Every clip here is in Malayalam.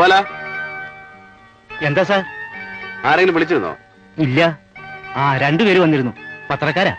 ഗോപാല, എന്താ സാർ? ആരെങ്കിലും വിളിച്ചിരുന്നോ? ഇല്ല. ആ, രണ്ടുപേര് വന്നിരുന്നു. പത്രക്കാരാ.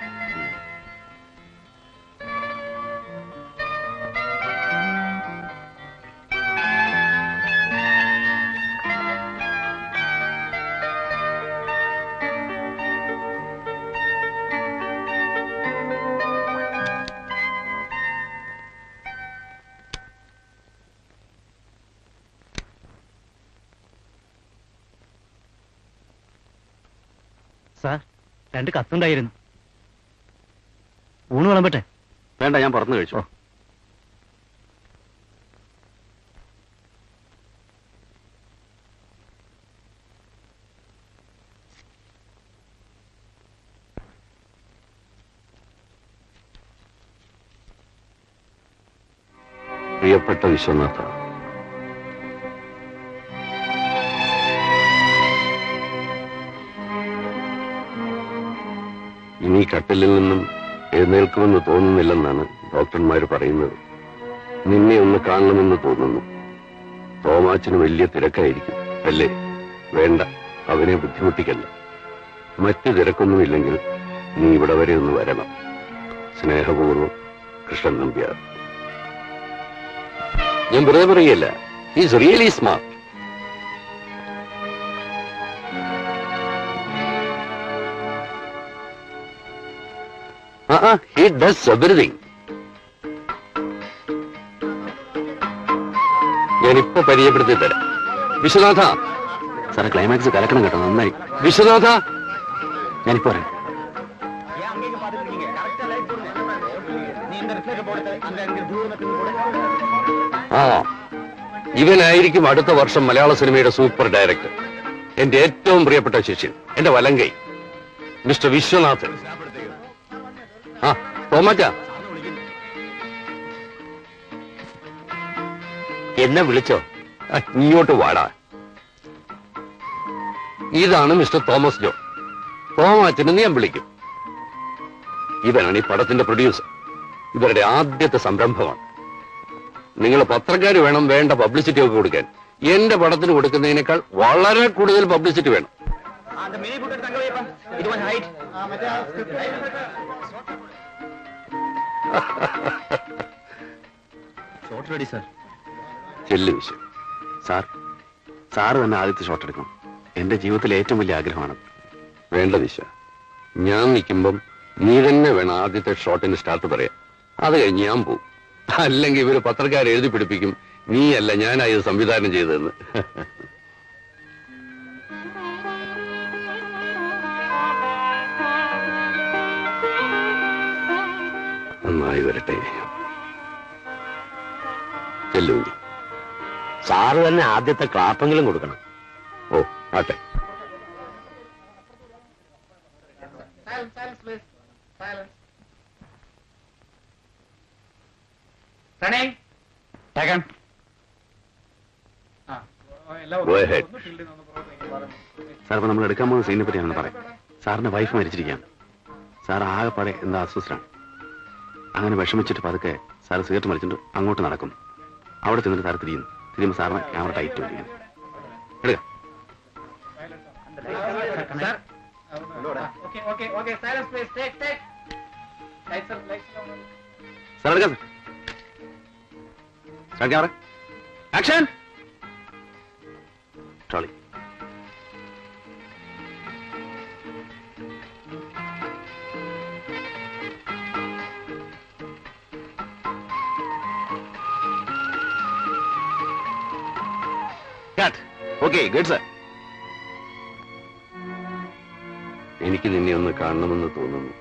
സാർ, 2 കത്തുണ്ടായിരുന്നു. ഊണ് വിളമ്പട്ടെ? വേണ്ട, ഞാൻ പുറത്തുനിന്ന് കഴിച്ചു. പ്രിയപ്പെട്ട വിശ്വനാഥ, ഇനി കട്ടിലിൽ നിന്നും എഴുന്നേൽക്കുമെന്ന് തോന്നുന്നില്ലെന്നാണ് ഡോക്ടർമാർ പറയുന്നത്. നിന്നെ ഒന്ന് കാണണമെന്ന് തോന്നുന്നു. തോമാച്ചന് വലിയ തിരക്കായിരിക്കും അല്ലേ? വേണ്ട, അവനെ ബുദ്ധിമുട്ടിക്കല്ല. മറ്റു തിരക്കൊന്നുമില്ലെങ്കിൽ നീ ഇവിടെ വരെ ഒന്ന് വരണം. സ്നേഹപൂർവ്വം, കൃഷ്ണൻ നമ്പ്യാർ. ഞാൻ വെറുതെ പറയല്ല, is really smart. He does everything. ഞാനിപ്പോ പരിചയപ്പെടുത്തി തരാം. വിശ്വനാഥ സാറെ, ക്ലൈമാക്സ് കലക്കണം കേട്ടോ, നന്നായി. വിശ്വനാഥ, ഞാനിപ്പോ പറയാം. ഇവനായിരിക്കും അടുത്ത വർഷം മലയാള സിനിമയുടെ സൂപ്പർ ഡയറക്ടർ. എന്റെ ഏറ്റവും പ്രിയപ്പെട്ട ശിഷ്യൻ, എന്റെ വലങ്കൈ, മിസ്റ്റർ വിശ്വനാഥൻ. തോമാച്ച, എന്നെ വിളിച്ചോ? ഇങ്ങോട്ട് വാടാ. ഇതാണ് മിസ്റ്റർ തോമസ് ജോ. തോമാച്ചന് ഞാൻ വിളിക്കും. ഇവനാണ് ഈ പടത്തിന്റെ പ്രൊഡ്യൂസർ. ഇവരുടെ ആദ്യത്തെ സംരംഭമാണ്. നിങ്ങൾ പത്രക്കാർ വേണം വേണ്ട പബ്ലിസിറ്റി ഒക്കെ കൊടുക്കാൻ. എന്റെ പടത്തിന് കൊടുക്കുന്നതിനേക്കാൾ വളരെ കൂടുതൽ പബ്ലിസിറ്റി വേണം. Shot ready sir. ചെല്ലു വിശ്വ. സാറ് തന്നെ ആദ്യത്തെ ഷോട്ട് എടുക്കണം. എന്റെ ജീവിതത്തിലെ ഏറ്റവും വലിയ ആഗ്രഹമാണ്. വേണ്ട വിശ്വ, ഞാൻ നിൽക്കുമ്പം നീ തന്നെ വേണം ആദ്യത്തെ ഷോട്ടിന് സ്റ്റാർട്ട് പറയാം. അത് കഴിഞ്ഞ് ഞാൻ പോവും. അല്ലെങ്കിൽ ഇവര് പത്രക്കാരെ എഴുതി പിടിപ്പിക്കും നീയല്ല ഞാനായി ഇത് സംവിധാനം ചെയ്തതെന്ന്. നന്നായി വരട്ടെ. ചെല്ലു. സാറ് തന്നെ ആദ്യത്തെ ക്ലാപ്പെങ്കിലും കൊടുക്കണം. ഓ, ആട്ടെ. സാർ, ഇപ്പൊ നമ്മൾ എടുക്കാൻ പോകുന്ന സീനിനെ പറ്റിയാണെന്ന് പറയാം. സാറിന്റെ വൈഫ് മരിച്ചിരിക്കുകയാണ്. സാർ ആകെപ്പാടെ എന്താ അസ്വസ്ഥനാണ്. അങ്ങനെ വിഷമിച്ചിട്ട് പതുക്കെ സാർ സിഗരറ്റ് മരിച്ചിട്ട് അങ്ങോട്ട് നടക്കും. അവിടെ ചെന്നിട്ട് സാർ തിരിയുമ്പോൾ സാറിന് ക്യാമറ ടൈറ്റ് വരികയാണ്. എടുക്കാം. സാർ എടുക്കാം. Sir camera action. Trolley. Okay, good sir. എനിക്ക് നിന്നെ ഒന്ന് കാണണമെന്ന് തോന്നുന്നു.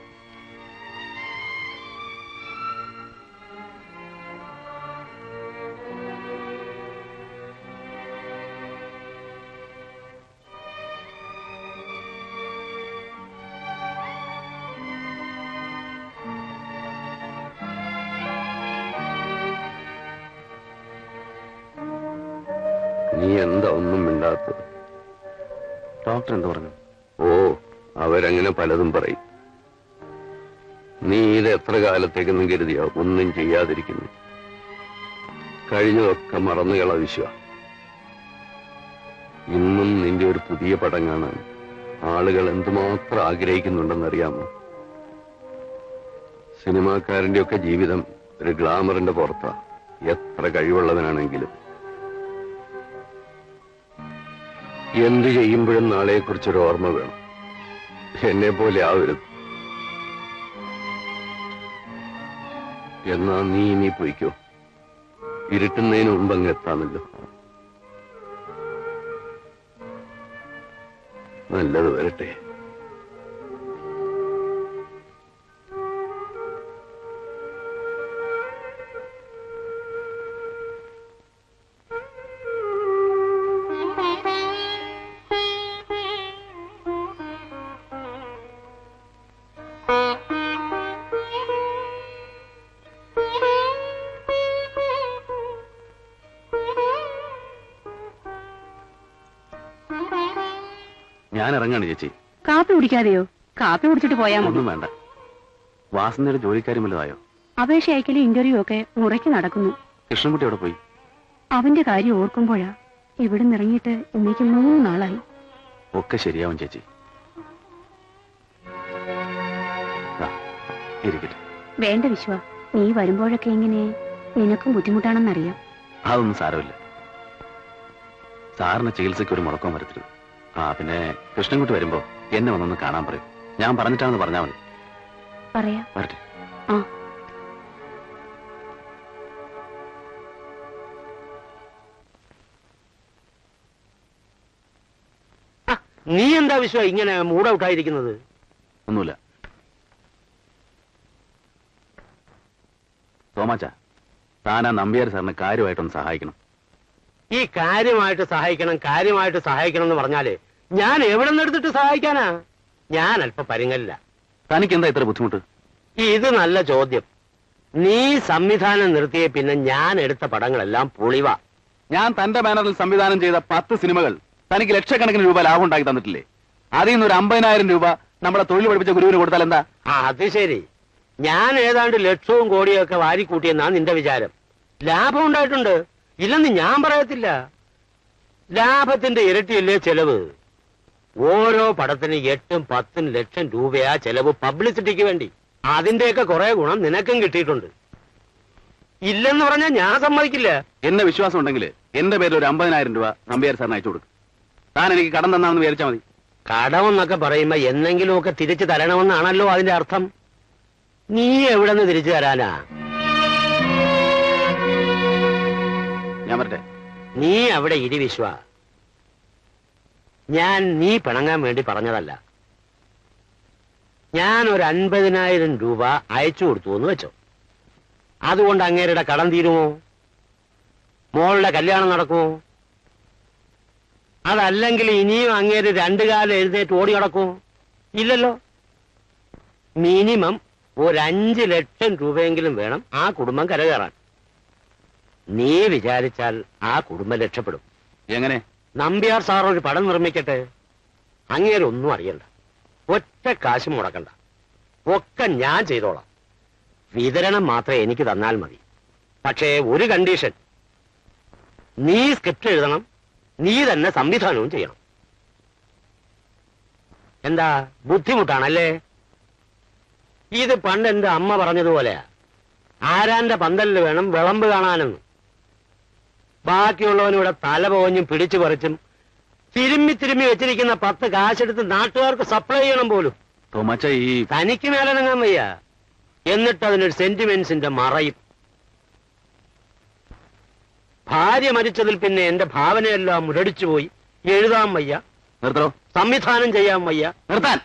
നീ എന്താ ഒന്നും മിണ്ടാത്തത്? ഡോക്ടർ എന്താ പറഞ്ഞു? ഓ, അവരങ്ങനെ പലതും പറയും. നീ ഇത് എത്ര കാലത്തേക്കെന്നും കരുതിയോ ഒന്നും ചെയ്യാതിരിക്കുന്നു? കഴിഞ്ഞതൊക്കെ മറന്നുകള വിശ്വ. ഇന്നും നിന്റെ ഒരു പുതിയ പടം കാണാൻ ആളുകൾ എന്തുമാത്രം ആഗ്രഹിക്കുന്നുണ്ടെന്നറിയാമോ? സിനിമാക്കാരന്റെ ഒക്കെ ജീവിതം ഒരു ഗ്ലാമറിന്റെ പുറത്താ, എത്ര കഴിവുള്ളവനാണെങ്കിലും. എന്ത് ചെയ്യുമ്പോഴും നാളെയെ കുറിച്ചൊരു ഓർമ്മ വേണം. എന്നെ പോലെ ആവരുത്. എന്നാ നീ ഇനി പോയിക്കോ, ഇരുട്ടുന്നതിന് മുമ്പ് അങ്ങ് എത്താമല്ലോ. നല്ലത് വരട്ടെ. ഞാൻ ഇറങ്ങാണ് ചേച്ചി. കാപ്പി കുടിക്കാതെയോ? കാപ്പി കുടിച്ചിട്ട് പോയാ മതി. ഒന്നും വേണ്ട. വാസനയുടെ ജോലിക്കാരും വല്ലതായോ? അപേക്ഷ അയക്കലും ഇന്റർവ്യൂ ഒക്കെ മുറയ്ക്ക് നടക്കുന്നു. കൃഷ്ണൻകുട്ടി അവിടെ പോയി? അവന്റെ കാര്യം ഓർക്കുമ്പോഴാ ഇവിടെ നിറങ്ങിയിട്ട് ഇന്നേക്ക് 3 നാളായി. ഒക്കെ ശരിയാവും ചേച്ചി. ഇരിക്കട്ടെ. വേണ്ട വിശ്വ, നീ വരുമ്പോഴൊക്കെ ഇങ്ങനെ നിനക്കും ബുദ്ധിമുട്ടാണെന്നറിയാം. അതൊന്നും സാരമില്ല. സാറിന് ചികിത്സയ്ക്ക് ഒരു മുടക്കം വരത്തില്ല. പിന്നെ കൃഷ്ണൻകുട്ടി വരുമ്പോ എന്നെ വന്നൊന്ന് കാണാൻ പറയും. ഞാൻ പറഞ്ഞിട്ടാണെന്ന് പറഞ്ഞാൽ മതി. പറയാ. വരട്ടെ. ആ. നീ എന്താ വിശ്വ ഇങ്ങനെ മൂഡ് ഔട്ട് ആയിരിക്കുന്നത്? ഒന്നുമില്ല. തോമാച്ച, താനാ നമ്പ്യാർ സാറിന് കാര്യമായിട്ടൊന്ന് സഹായിക്കണം. ഈ കാര്യമായിട്ട് സഹായിക്കണം എന്ന് പറഞ്ഞാല് ഞാൻ എവിടെ നിന്ന് എടുത്തിട്ട് സഹായിക്കാനാ? ഞാൻ അല്പ പരിങ്ങല്ല. തനിക്ക് എന്താ ഇത്ര ബുദ്ധിമുട്ട്? ഇത് നല്ല ചോദ്യം. നീ സംവിധാനം നിർത്തിയ പിന്നെ ഞാൻ എടുത്ത പടങ്ങളെല്ലാം പൊളിവ. ഞാൻ തന്റെ ബാനറിൽ സംവിധാനം ചെയ്ത 10 സിനിമകൾ തനിക്ക് ലക്ഷക്കണക്കിന് രൂപ ലാഭം ഉണ്ടാക്കി തന്നിട്ടില്ലേ? അതിൽ നിന്ന് ഒരു 50,000 രൂപ നമ്മുടെ തൊഴിൽ പഠിപ്പിച്ച ഗുരുവിന് കൊടുത്താൽ എന്താ? അത് ശരി. ഞാൻ ഏതാണ്ട് ലക്ഷവും കോടിയും ഒക്കെ വാരിക്കൂട്ടിയെന്നാ നിന്റെ വിചാരം. ലാഭം ഉണ്ടായിട്ടുണ്ട്, ഇല്ലെന്ന് ഞാൻ പറയത്തില്ല. ലാഭത്തിന്റെ ഇരട്ടിയല്ലേ ചെലവ്. ഓരോ പടത്തിന് 8-10 ലക്ഷം രൂപയാ ചെലവ് പബ്ലിസിറ്റിക്ക് വേണ്ടി. അതിന്റെയൊക്കെ കുറെ ഗുണം നിനക്കും കിട്ടിയിട്ടുണ്ട്. ഇല്ലെന്ന് പറഞ്ഞാൽ ഞാൻ സമ്മതിക്കില്ല. എന്നെ വിശ്വാസം ഉണ്ടെങ്കിൽ എന്റെ പേരിൽ ഒരു 50,000 രൂപ നമ്പ്യാർ സാറിന് അയച്ചു കൊടുക്കും. താൻ എനിക്ക് കടം തന്നാണെന്ന് വിചാരിച്ചാൽ മതി. കടമെന്നൊക്കെ പറയുമ്പോ എന്തെങ്കിലുമൊക്കെ തിരിച്ചു തരണമെന്നാണല്ലോ അതിന്റെ അർത്ഥം. നീ എവിടെ നിന്ന് തിരിച്ചു തരാനാ? ഞാൻ വരട്ടെ. നീ അവിടെ ഇരി വിശ്വ. ഞാൻ നീ പിണങ്ങാൻ വേണ്ടി പറഞ്ഞതല്ല. ഞാൻ ഒരു 50,000 രൂപ അയച്ചു കൊടുത്തു എന്ന് വെച്ചോ. അതുകൊണ്ട് അങ്ങേരുടെ കടം തീരുമോ? മോളുടെ കല്യാണം നടക്കുമോ? അതല്ലെങ്കിൽ ഇനിയും അങ്ങേര് 2 കാലം എഴുന്നേറ്റ് ഓടി നടക്കുമോ? ഇല്ലല്ലോ. മിനിമം ഒരു 5 ലക്ഷം രൂപയെങ്കിലും വേണം ആ കുടുംബം കരകയറാൻ. നീ വിചാരിച്ചാൽ ആ കുടുംബം രക്ഷപ്പെടും. എങ്ങനെ? നമ്പ്യാർ സാർ ഒരു പടം നിർമ്മിക്കട്ടെ. അങ്ങേരൊന്നും അറിയണ്ട, ഒറ്റ കാശും മുടക്കണ്ട, ഒക്കെ ഞാൻ ചെയ്തോളാം. വിതരണം മാത്രം എനിക്ക് തന്നാൽ മതി. പക്ഷേ ഒരു കണ്ടീഷൻ, നീ സ്ക്രിപ്റ്റ് എഴുതണം, നീ തന്നെ സംവിധാനവും ചെയ്യണം. എന്താ ബുദ്ധിമുട്ടാണല്ലേ? ഇത് പണ്ട് എന്റെ അമ്മ പറഞ്ഞതുപോലെയാ, ആരാന്റെ പന്തലിൽ വേണം വിളമ്പ് കാണാനെന്ന്. ബാക്കിയുള്ളവനിവിടെ തല പോഞ്ഞും പിടിച്ചു പറിച്ചും തിരുമ്മി വെച്ചിരിക്കുന്ന 10 കാശെടുത്ത് നാട്ടുകാർക്ക് സപ്ലൈ ചെയ്യണം പോലും. തോമാച്ച, ഈ തനിക്ക് മേലനങ്ങാൻ വയ്യ, എന്നിട്ട് അതിനൊരു സെന്റിമെന്റ്സിന്റെ മറയും. ഭാര്യ മരിച്ചതിൽ പിന്നെ എന്റെ ഭാവനയെല്ലാം മുരടിച്ചുപോയി. എഴുതാൻ വയ്യ, നിർത്തോ. സംവിധാനം ചെയ്യാൻ വയ്യ. നിർത്താൻ.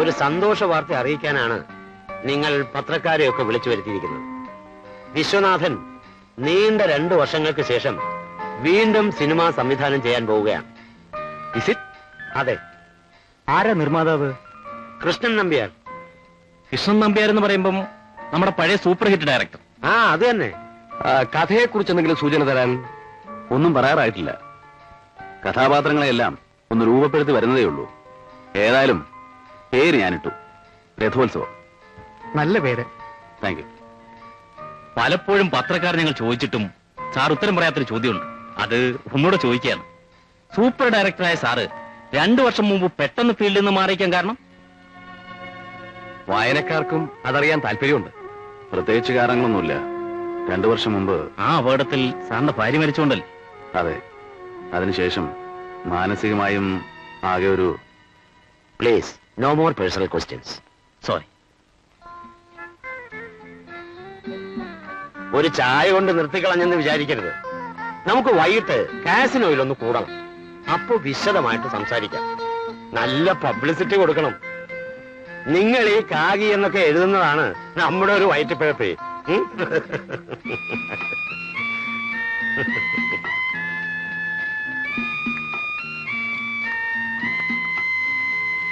ഒരു സന്തോഷ വാർത്ത അറിയിക്കാനാണ് നിങ്ങൾ പത്രക്കാരെയൊക്കെ വിളിച്ചു വരുത്തിയിരിക്കുന്നത്. വിശ്വനാഥൻ നീണ്ട 2 വർഷങ്ങൾക്ക് ശേഷം വീണ്ടും സിനിമ സംവിധാനം ചെയ്യാൻ പോവുകയാണ്. അതെ. ആരാ നിർമ്മാതാവ്? കൃഷ്ണൻ നമ്പ്യാർ. കൃഷ്ണൻ നമ്പ്യാർ എന്ന് പറയുമ്പം നമ്മുടെ പഴയ സൂപ്പർ ഹിറ്റ് ഡയറക്ടർ. അത് തന്നെ. കഥയെ കുറിച്ച് എന്തെങ്കിലും സൂചന തരാൻ? ഒന്നും പറയാറായിട്ടില്ല. കഥാപാത്രങ്ങളെല്ലാം ഒന്ന് രൂപപ്പെടുത്തി വരുന്നതേ ഉള്ളൂ. ഏതായാലും പേര് ഞാനിട്ടു, രഥോത്സവം. നല്ല പേര്. Thank you. പലപ്പോഴും പത്രക്കാർ ഞങ്ങൾ ചോദിച്ചിട്ടും സാർ ഉത്തരം പറയാത്തൊരു ചോദ്യമുണ്ട്. അത് ഒന്നുകൂടെ ചോദിക്കുകയാണ്. സൂപ്പർ ഡയറക്ടറായ സാറ് 2 വർഷം മുമ്പ് പെട്ടെന്ന് ഫീൽഡിൽ നിന്ന് മാറിയിക്കാൻ കാരണം? വായനക്കാർക്കും അതറിയാൻ താല്പര്യമുണ്ട്. പ്രത്യേകിച്ച് കാരണങ്ങളൊന്നുമില്ല. 2 വർഷം മുമ്പ് ആ അപകടത്തിൽ സാറിന്റെ ഭാര്യ മരിച്ചുകൊണ്ടല്ലേ? അതെ, അതിനുശേഷം മാനസികമായും ആകെ ഒരു please no more personal questions. Sorry. ഒരു ചായ കൊണ്ട് നിർത്തിക്കളഞ്ഞെന്ന് വിചാരിക്കരുത്. നമുക്ക് വൈകിട്ട് കാസിനോയിൽ ഒന്ന് കൂടണം. അപ്പോ വിശദമായിട്ട് സംസാരിക്കാം. നല്ല പബ്ലിസിറ്റി കൊടുക്കണം. നിങ്ങൾ ഈ കാഗി എന്നൊക്കെ എഴുതുന്നതാണ് നമ്മുടെ ഒരു വയറ്റിപ്പഴപ്പേ.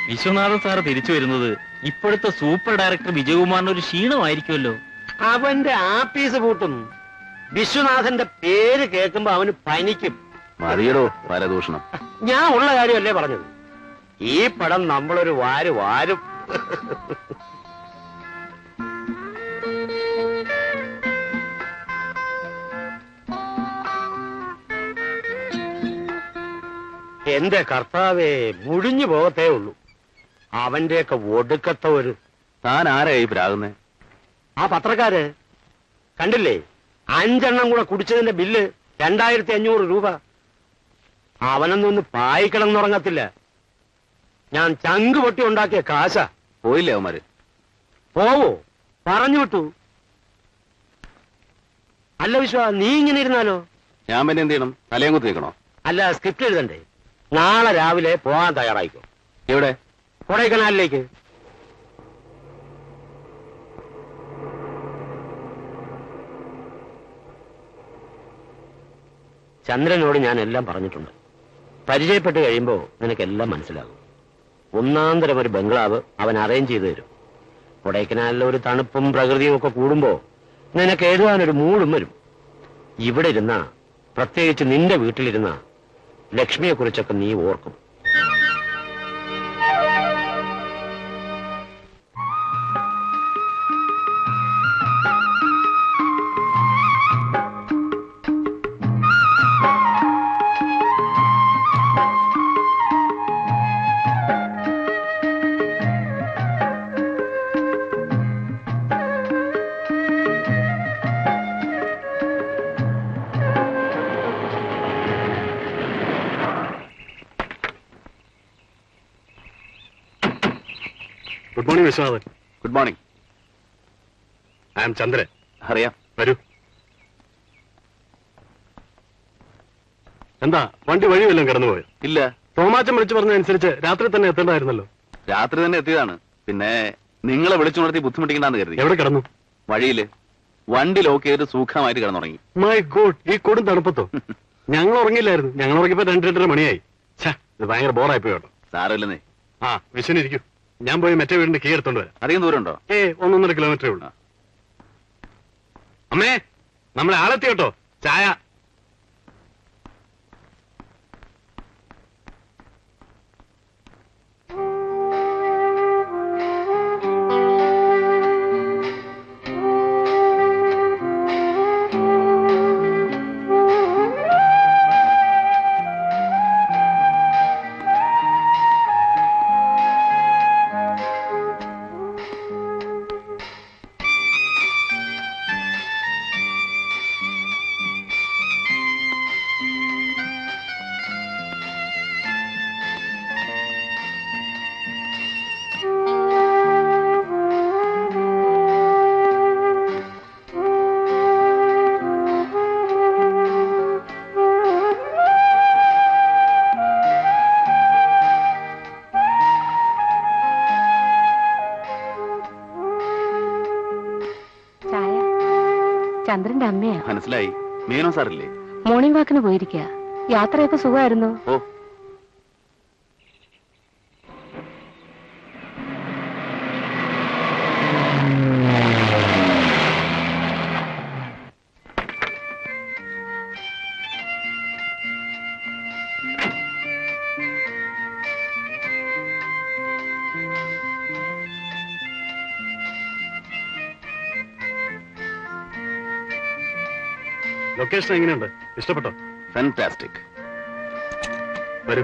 വിശ്വനാഥൻ സാറ് തിരിച്ചു വരുന്നത് ഇപ്പോഴത്തെ സൂപ്പർ ഡയറക്ടർ വിജയകുമാറിന് ഒരു ക്ഷീണമായിരിക്കുമല്ലോ. അവന്റെ ആപ്പീസ് പൂട്ടും. വിശ്വനാഥന്റെ പേര് കേൾക്കുമ്പോ അവന് പനിക്കും. മതിയടോ പരദൂഷണം. ഞാൻ ഉള്ള കാര്യമല്ലേ പറഞ്ഞത്. ഈ പടം നമ്മളൊരു വാരും. എന്റെ കർത്താവേ, മുടിഞ്ഞു പോകത്തേ ഉള്ളൂ. അവന്റെയൊക്കെ ഒടുക്കത്തെ ഒരു താൻ ആരായി പ്രാകുന്നേ? ആ പത്രക്കാര് കണ്ടില്ലേ? 5 എണ്ണം കൂടെ കുടിച്ചതിന്റെ ബില്ല് 2500 രൂപ. അവനൊന്നും പായിക്കിടന്നുറങ്ങത്തില്ല. ഞാൻ ചങ്ക് പൊട്ടി ഉണ്ടാക്കിയ കാശ. പോയില്ലേ അവന്മാര്? പോവോ? പറഞ്ഞു വിട്ടു. അല്ല വിശ്വ, നീ ഇങ്ങനെ ഇരുന്നാലോ? ഞാൻ പിന്നെ എന്ത് ചെയ്യണം? തലയും കുത്തി വെക്കണോ? അല്ല, സ്ക്രിപ്റ്റ് എഴുതണ്ടേ? നാളെ രാവിലെ പോകാൻ തയ്യാറായിക്കോ. എവിടെ? കൊടൈക്കനാലിലേക്ക്. ചന്ദ്രനോട് ഞാൻ എല്ലാം പറഞ്ഞിട്ടുണ്ട്. പരിചയപ്പെട്ട് കഴിയുമ്പോ നിനക്കെല്ലാം മനസ്സിലാകും. ഒന്നാന്തരം ഒരു ബംഗ്ലാവ് അവൻ അറേഞ്ച് ചെയ്തു തരും. കൊടൈക്കനാലിലെ ഒരു തണുപ്പും പ്രകൃതിയും ഒക്കെ കൂടുമ്പോ നിനക്ക് എഴുതാനൊരു മൂടും വരും. ഇവിടെ ഇരുന്ന, പ്രത്യേകിച്ച് നിന്റെ വീട്ടിലിരുന്ന ലക്ഷ്മിയെ കുറിച്ചൊക്കെ നീ ഓർക്കും. Good morning Viswanathan. Good morning. I am Chandran. അറിയാം. വരൂ. എന്താ വണ്ടി വഴി വല്ലതും കടന്നുപോയോ? ഇല്ല. തോമാച്ചൻ വിളിച്ചു പറഞ്ഞതനുസരിച്ച് രാത്രി തന്നെ എത്തേണ്ടതായിരുന്നല്ലോ. രാത്രി തന്നെ എത്തിയതാണ്. പിന്നെ നിങ്ങളെ വിളിച്ചുണർത്തി ബുദ്ധിമുട്ടിക്കണ്ടെന്ന് കരുതി. എവിടെ കിടന്നു? വഴിയില് വണ്ടി ലോക്ക് ചെയ്ത് സുഖമായിട്ട് കിടന്നുറങ്ങി. മൈ ഗോഡ്, ഈ കൊടും തണുപ്പത്തോ? ഞങ്ങൾ ഉറങ്ങില്ലായിരുന്നു. ഞങ്ങൾ ഉറങ്ങിയപ്പോ 2-2:30 മണിയായി. ഇത് ഭയങ്കര ബോറായി പോയോട്ടോ. സാരമില്ലെന്നേ. ആ വിശ്വനിരിക്കൂ, ഞാൻ പോയി മറ്റേ വീടിന്റെ കീ എടുത്തോണ്ട് വരാം. അധികം ദൂരമുണ്ടോ? 1-1.5 കിലോമീറ്ററേ ഉള്ളൂ. അമ്മേ, നമ്മളെ ആളെത്തി കേട്ടോ. ചായ. ചന്ദ്രന്റെ അമ്മയാ. മനസ്സിലായി. മേനോ സാറില്ലേ? മോർണിംഗ് വാക്കിന് പോയിരിക്കുക. യാത്രയൊക്കെ സുഖമായിരുന്നു. ഓ, ലൊക്കേഷൻ എങ്ങനെയുണ്ട്? ഇഷ്ടപ്പെട്ടോ? ഫാന്റാസ്റ്റിക്. വരൂ.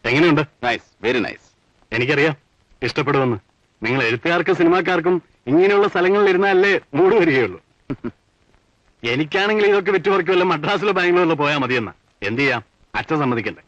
എങ്ങനെയുണ്ട്? Nice, very nice. എനിക്കറിയാം ഇഷ്ടപ്പെടുമെന്ന്. നിങ്ങൾ എഴുത്തുകാർക്കും സിനിമാക്കാർക്കും ഇങ്ങനെയുള്ള സ്ഥലങ്ങളിൽ ഇരുന്നാലേ മൂട് വരികയുള്ളൂ. എനിക്കാണെങ്കിൽ ഇതൊക്കെ വിറ്റുപറിക്കുമല്ലോ മദ്രാസിലോ ബാംഗ്ലൂരിലോ പോയാൽ മതിയെന്ന. എന്ത് ചെയ്യാം, അച്ഛൻ സമ്മതിക്കണ്ടേ.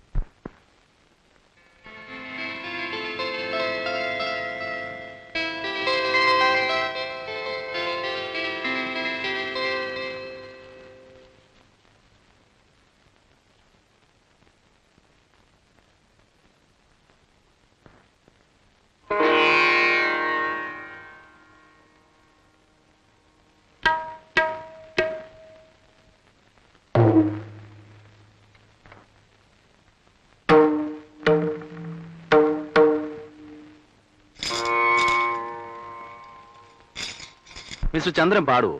മിസ്റ്റർ ചന്ദ്രൻ പാടുവോ?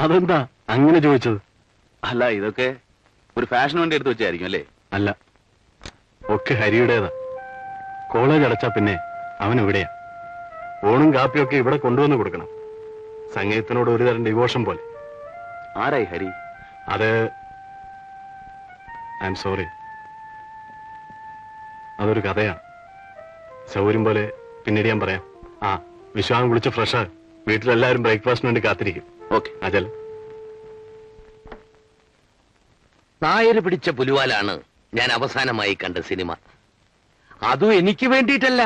അതെന്താ അങ്ങനെ ചോദിച്ചത്? അല്ല, ഇതൊക്കെ ഒരു ഫാഷൻ വേണ്ടി എടുത്തു വെച്ചായിരിക്കും അല്ലേ? അല്ല, ഒക്കെ ഹരിയുടേതാ. കോളേജ് അടച്ചാ പിന്നെ അവൻ ഇവിടെയാ. ഓണും കാപ്പിയൊക്കെ ഇവിടെ കൊണ്ടുവന്ന് കൊടുക്കണം. സംഗീതത്തിനോട് ഒരു തരം ഡിവോഷൻ പോലെ. ആരായി ഹരി? അത് ഐ എം സോറി, അതൊരു കഥയാണ്. സൗകര്യം പോലെ പിന്നീട് ഞാൻ പറയാം. ആ, വിശ്വാസം വിളിച്ച് ഫ്രഷാ. വീട്ടിലെല്ലാവരും ബ്രേക്ക്ഫാസ്റ്റിന് വേണ്ടി കാത്തിരിക്കും. ഓക്കെ. അജൽ, നായര് പിടിച്ച പുലിവാലാണ് ഞാൻ അവസാനമായി കണ്ട സിനിമ. അതും എനിക്ക് വേണ്ടിയിട്ടല്ല,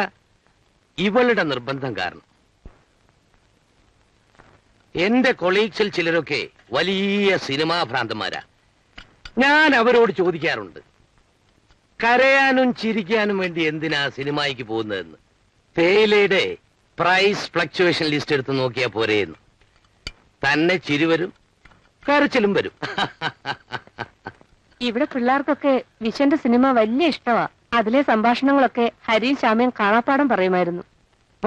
ഇവളുടെ നിർബന്ധം കാരണം. എന്റെ കൊളീഗ്സിൽ ചിലരൊക്കെ വലിയ സിനിമാ ഭ്രാന്തന്മാരാ. ഞാൻ അവരോട് ചോദിക്കാറുണ്ട്, കരയാനും ചിരിക്കാനും വേണ്ടി എന്തിനാ സിനിമയ്ക്ക് പോകുന്നതെന്ന്. തേയിലയുടെ പ്രൈസ് ഫ്ലക്ച്വേഷൻ ലിസ്റ്റ് എടുത്ത് നോക്കിയാ പോരെയെന്ന്. തന്നെ ചിരി വരും, കരച്ചിലും വരും. ഇവിടെ പിള്ളേർക്കൊക്കെ വിശ്വന്റെ സിനിമ വലിയ ഇഷ്ടമാ. അതിലെ സംഭാഷണങ്ങളൊക്കെ ഹരിയും ശ്യാമയും കാണാപ്പാടം പറയുമായിരുന്നു.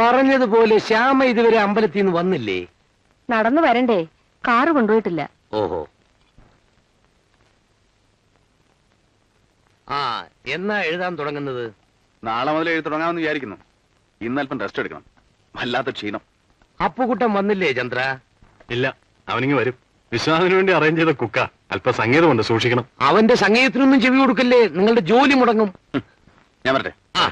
പറഞ്ഞതുപോലെ ശ്യാമ ഇതുവരെ അമ്പലത്തിൽ നിന്ന് വന്നില്ലേ? നടന്നു വരണ്ടേ, കാറ് കൊണ്ടുപോയിട്ടില്ല. ഓഹോ. ആ, എന്നാ എഴുതാൻ തുടങ്ങുന്നത്? നാളെ മുതൽ എഴുതി തുടങ്ങാമെന്ന് വിചാരിക്കുന്നു. ഇന്നൽപ്പം റെസ്റ്റ് എടുക്കണം, വല്ലാത്ത ക്ഷീണം. അപ്പുകുട്ടൻ വന്നില്ലേ ചന്ദ്ര? ഇല്ല, അവനിങ്ങ് വരും. വിശ്വാസത്തിന് വേണ്ടി അറേഞ്ച് ചെയ്ത കുക്ക. അല്പ സംഗീതമുണ്ട്, സൂക്ഷിക്കണം. അവന്റെ സംഗീതത്തിനൊന്നും ചെവി കൊടുക്കല്ലേ, നിങ്ങളുടെ ജോലി മുടങ്ങും. ഞാൻ വരട്ടെ. ആ,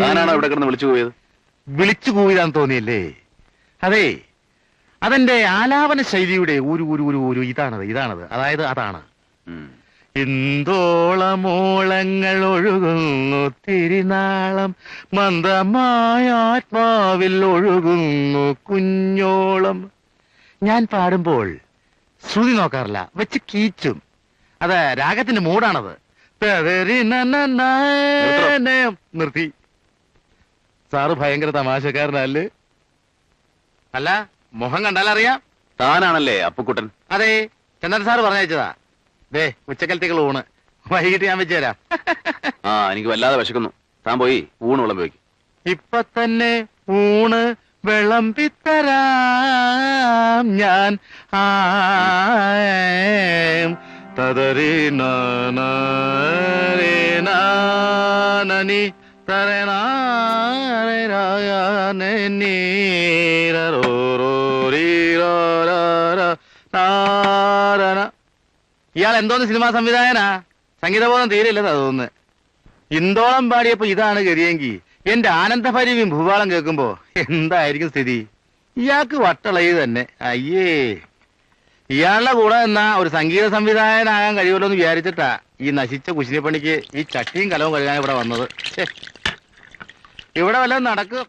താനാണോ ഇവിടെ കിടന്ന് വിളിച്ചു പോയത്? വിളിച്ചു പോയിതാന്ന് തോന്നിയല്ലേ? അതെ, അതെന്റെ ആലാപന ശൈലിയുടെ ഒരു ഇതാണത്. അതായത് അതാണ്. എന്തോളമോളങ്ങൾ ഒഴുകുന്നു തിരുനാളം, മന്ദമായ ആത്മാവിൽ ഒഴുകുന്നു കുഞ്ഞോളം. ഞാൻ പാടുമ്പോൾ ശ്രുതി നോക്കാറില്ല, വെച്ച് കീച്ചും. അത് രാഗത്തിന്റെ മൂടാണത്. നിർത്തി. സാറ് ഭയങ്കര തമാശക്കാരനല്ലേ? അല്ല, മുഖം കണ്ടാലറിയാം. താനാണല്ലേ അപ്പുക്കുട്ടൻ? അതെ, ചന്ദ്രൻ സാറ് പറഞ്ഞയച്ചതാ. ദേ, ഉച്ചക്കലത്തേക്കുള്ള ഊണ് വൈകിട്ട് ഞാൻ വെച്ചുതരാം. ആ, എനിക്ക് വല്ലാതെ വിശക്കുന്നു. താൻ പോയി ഊണ് വിളമ്പി. ഇപ്പൊ തന്നെ ഊണ് വിളമ്പിത്തരാം ഞാൻ. തദരീനീ ഇയാൾ എന്തോന്ന് സിനിമാ സംവിധായകനാ? സംഗീതബോധം തീരെയില്ലെന്നാ തോന്നുന്നത്. ഇന്തോളം പാടിയപ്പോ ഇതാണ് ഗതിയെങ്കിൽ എന്റെ ആനന്ദഭരിയും ഭൂപാളം കേൾക്കുമ്പോ എന്തായിരിക്കും സ്ഥിതി? ഇയാൾക്ക് വട്ടളയത് തന്നെ. അയ്യേ, ഇയാളുടെ കൂടെ എന്നാ ഒരു സംഗീത സംവിധായകനാകാൻ കഴിയുമല്ലോ എന്ന് വിചാരിച്ചിട്ടാ ഈ നശിച്ച കുശിനിപ്പണിക്ക് ഈ ചട്ടിയും കലവും കഴുകാൻ ഇവിടെ വന്നത്. ഇവിടെ വല്ലതും നടക്കും.